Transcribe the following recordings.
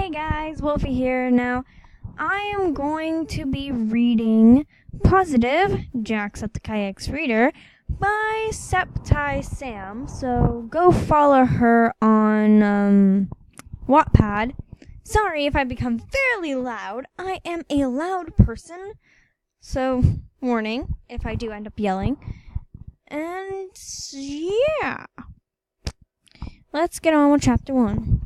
Hey guys, Wolfie here. Now, I am going to be reading Positive, Jack's at the Kayaks Reader, by Septi Sam. So go follow her on Wattpad. Sorry if I become fairly loud. I am a loud person. So, warning if I do end up yelling. And yeah. Let's get on with Chapter 1.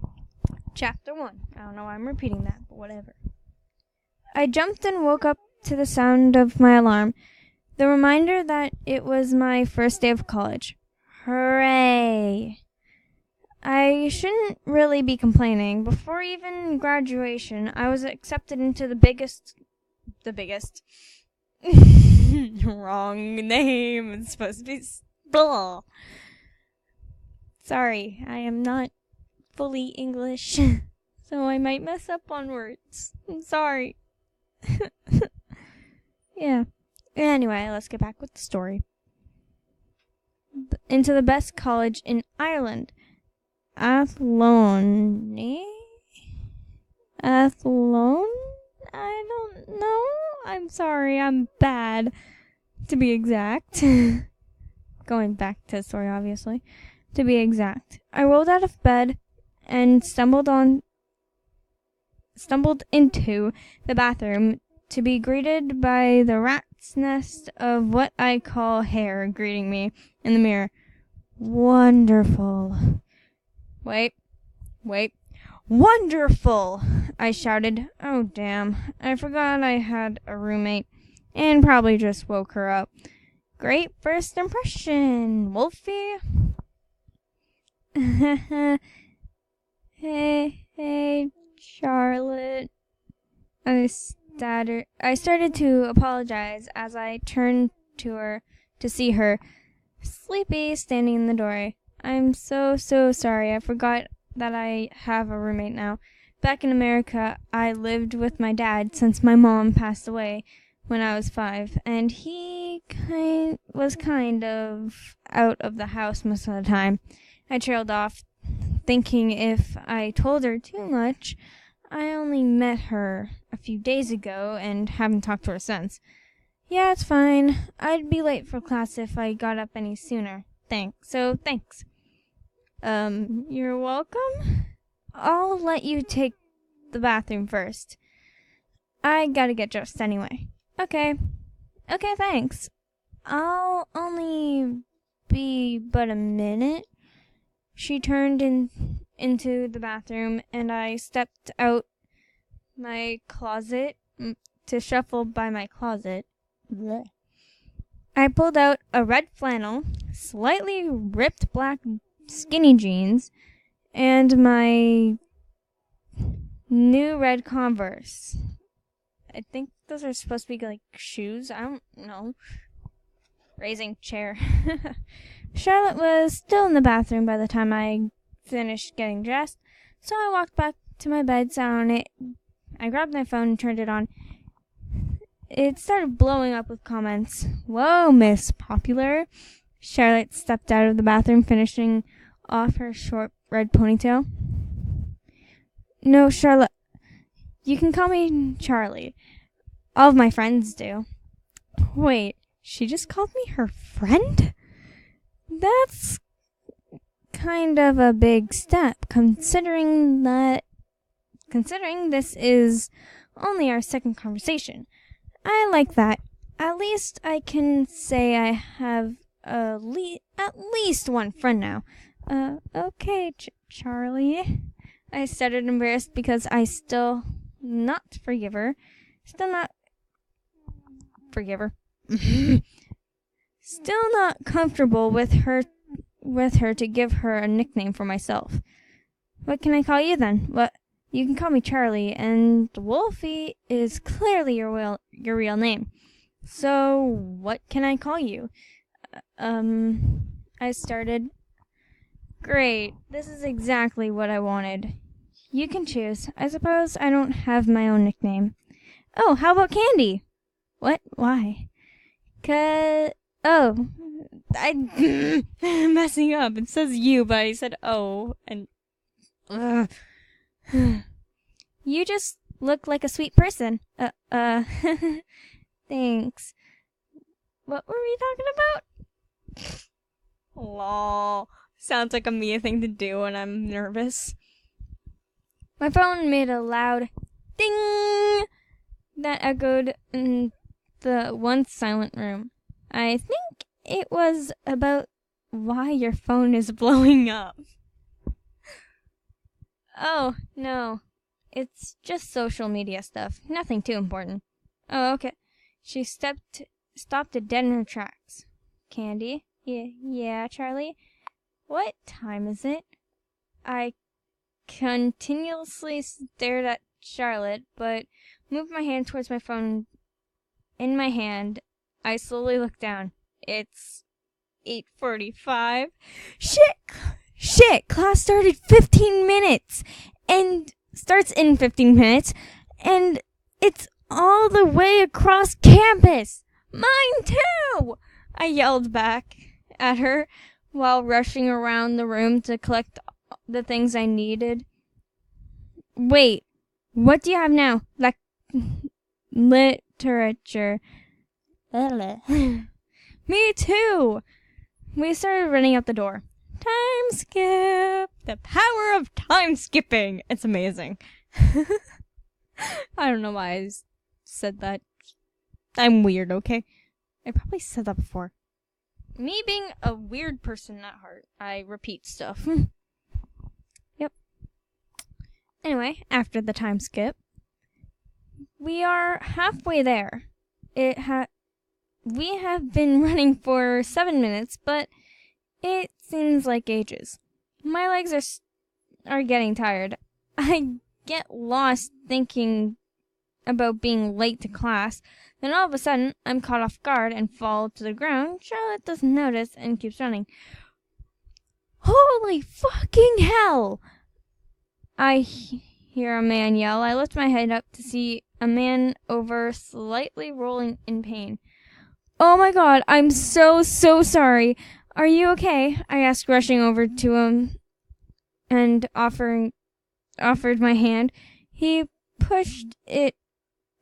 Chapter 1. I don't know why I'm repeating that, but whatever. I jumped and woke up to the sound of my alarm, the reminder that it was my first day of college. Hooray! I shouldn't really be complaining. Before even graduation, I was accepted into the biggest... Wrong name. It's supposed to be... Blah. Sorry, I am not fully English, so I might mess up on words. I'm sorry. Yeah. Anyway, let's get back with the story. Into the best college in Ireland. Athlone? Athlone? I don't know. I'm sorry, I'm bad, to be exact. Going back to the story, obviously. To be exact. I rolled out of bed and stumbled into the bathroom to be greeted by the rat's nest of what I call hair greeting me in the mirror. Wonderful. Wait. Wonderful! I shouted. Oh, damn. I forgot I had a roommate and probably just woke her up. Great first impression, Wolfie. Hey, Charlotte. I started to apologize as I turned to her to see her, sleepy, standing in the doorway. I'm so sorry. I forgot that I have a roommate now. Back in America, I lived with my dad since my mom passed away when I was 5, and he was kind of out of the house most of the time. I trailed off, thinking if I told her too much. I only met her a few days ago and haven't talked to her since. Yeah, it's fine. I'd be late for class if I got up any sooner. Thanks. You're welcome? I'll let you take the bathroom first. I gotta get dressed anyway. Okay, thanks. I'll only be but a minute. She turned into the bathroom, and I stepped out my closet to shuffle by my closet. Blech. I pulled out a red flannel, slightly ripped black skinny jeans, and my new red Converse. I think those are supposed to be like shoes. I don't know. Raising chair. Charlotte was still in the bathroom by the time I finished getting dressed, so I walked back to my bed, sat on it. I grabbed my phone and turned it on. It started blowing up with comments. Whoa, Miss Popular. Charlotte stepped out of the bathroom, finishing off her short red ponytail. No, Charlotte. You can call me Charlie. All of my friends do. Wait, she just called me her friend? That's kind of a big step, considering this is only our second conversation. I like that. At least I can say I have at least one friend now. Okay, Charlie. I stuttered, embarrassed because I still not forgive her. Still not comfortable with her to give her a nickname for myself. What can I call you then? What? You can call me Charlie, and Wolfie is clearly your real name. So what can I call you? I started. Great. This is exactly what I wanted. You can choose. I suppose I don't have my own nickname. Oh, how about Candy? What? Why? I'm messing up. It says you, but I said oh, and You just look like a sweet person. Thanks. What were we talking about? Lol. Sounds like a me thing to do when I'm nervous. My phone made a loud ding that echoed in the once silent room. I think it was about why your phone is blowing up. Oh, no. It's just social media stuff. Nothing too important. Oh, okay. She stopped dead in her tracks. Candy? Yeah, Charlie? What time is it? I continuously stared at Charlotte, but moved my hand towards my phone. In my hand, I slowly looked down. It's 8:45. Shit! Class started 15 minutes! And starts in 15 minutes, and it's all the way across campus! Mine too! I yelled back at her while rushing around the room to collect the things I needed. Wait, what do you have now? Literature. Me too! We started running out the door. Time skip! The power of time skipping! It's amazing. I don't know why I said that. I'm weird, okay? I probably said that before. Me being a weird person at heart, I repeat stuff. Yep. Anyway, after the time skip, we are halfway there. We have been running for 7 minutes, but it seems like ages. My legs are getting tired. I get lost thinking about being late to class. Then all of a sudden, I'm caught off guard and fall to the ground. Charlotte doesn't notice and keeps running. Holy fucking hell! I hear a man yell. I lift my head up to see a man over, slightly rolling in pain. Oh my god, I'm so sorry. Are you okay? I asked, rushing over to him and offered my hand. He pushed it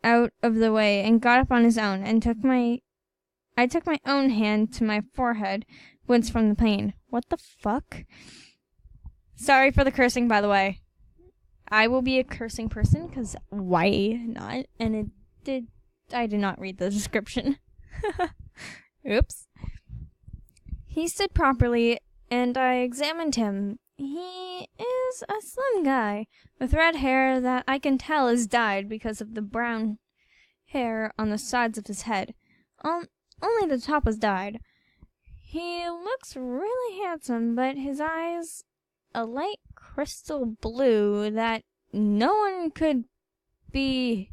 out of the way and got up on his own and I took my own hand to my forehead, winced from the pain. What the fuck? Sorry for the cursing, by the way. I will be a cursing person, because why not? And I did not read the description. Oops. He stood properly, and I examined him. He is a slim guy, with red hair that I can tell is dyed because of the brown hair on the sides of his head. Only the top was dyed. He looks really handsome, but his eyes, a light crystal blue that anyone could be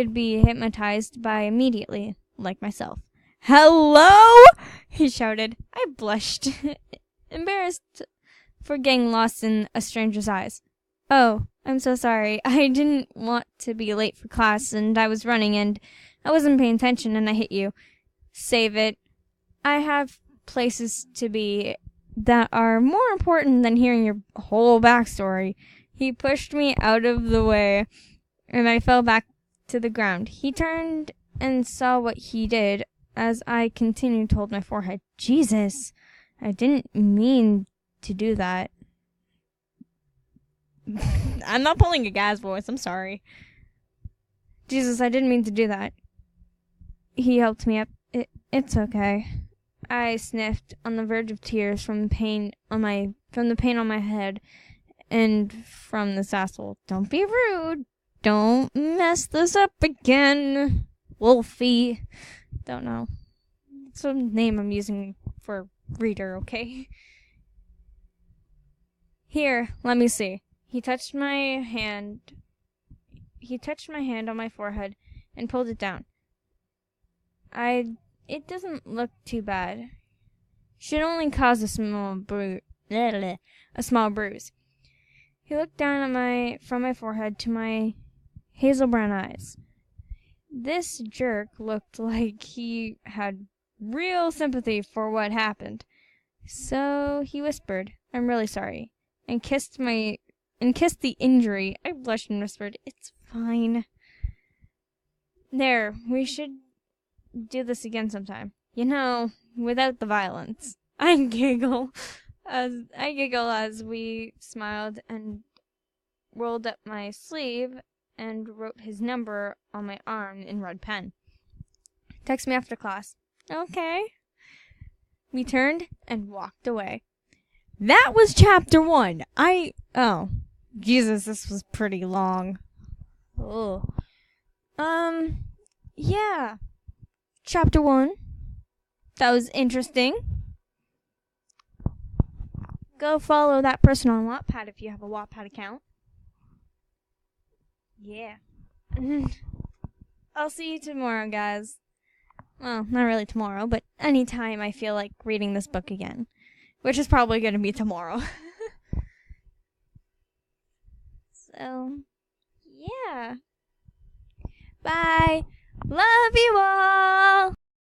hypnotized by immediately, like myself. Hello? He shouted. I blushed, embarrassed for getting lost in a stranger's eyes. Oh, I'm so sorry. I didn't want to be late for class, and I was running, and I wasn't paying attention, and I hit you. Save it. I have places to be that are more important than hearing your whole backstory. He pushed me out of the way, and I fell back to the ground. He turned and saw what he did as I continued to hold my forehead. Jesus, I didn't mean to do that. I'm not pulling a guy's voice, I'm sorry. Jesus, I didn't mean to do that. He helped me up. It's okay. I sniffed, on the verge of tears from the pain on my head and from this asshole. Don't be rude. Don't mess this up again. Wolfie. Don't know. It's a name I'm using for reader, okay? Here, let me see. He touched my hand on my forehead and pulled it down. It doesn't look too bad. Should only cause a small bruise. He looked down from my forehead to my hazel brown eyes. This jerk looked like he had real sympathy for what happened. So he whispered, I'm really sorry, and kissed my and kissed the injury. I blushed and whispered, "It's fine." There, we should do this again sometime. Without the violence. I giggle as we smiled and rolled up my sleeve and wrote his number on my arm in red pen. "Text me after class." "Okay." We turned and walked away. That was chapter 1. Oh, Jesus, this was pretty long. Oh. Yeah. Chapter 1. That was interesting. Go follow that person on Wattpad if you have a Wattpad account. Yeah. I'll see you tomorrow, guys. Well, not really tomorrow, but anytime I feel like reading this book again. Which is probably going to be tomorrow. So, yeah. Bye. Love you all.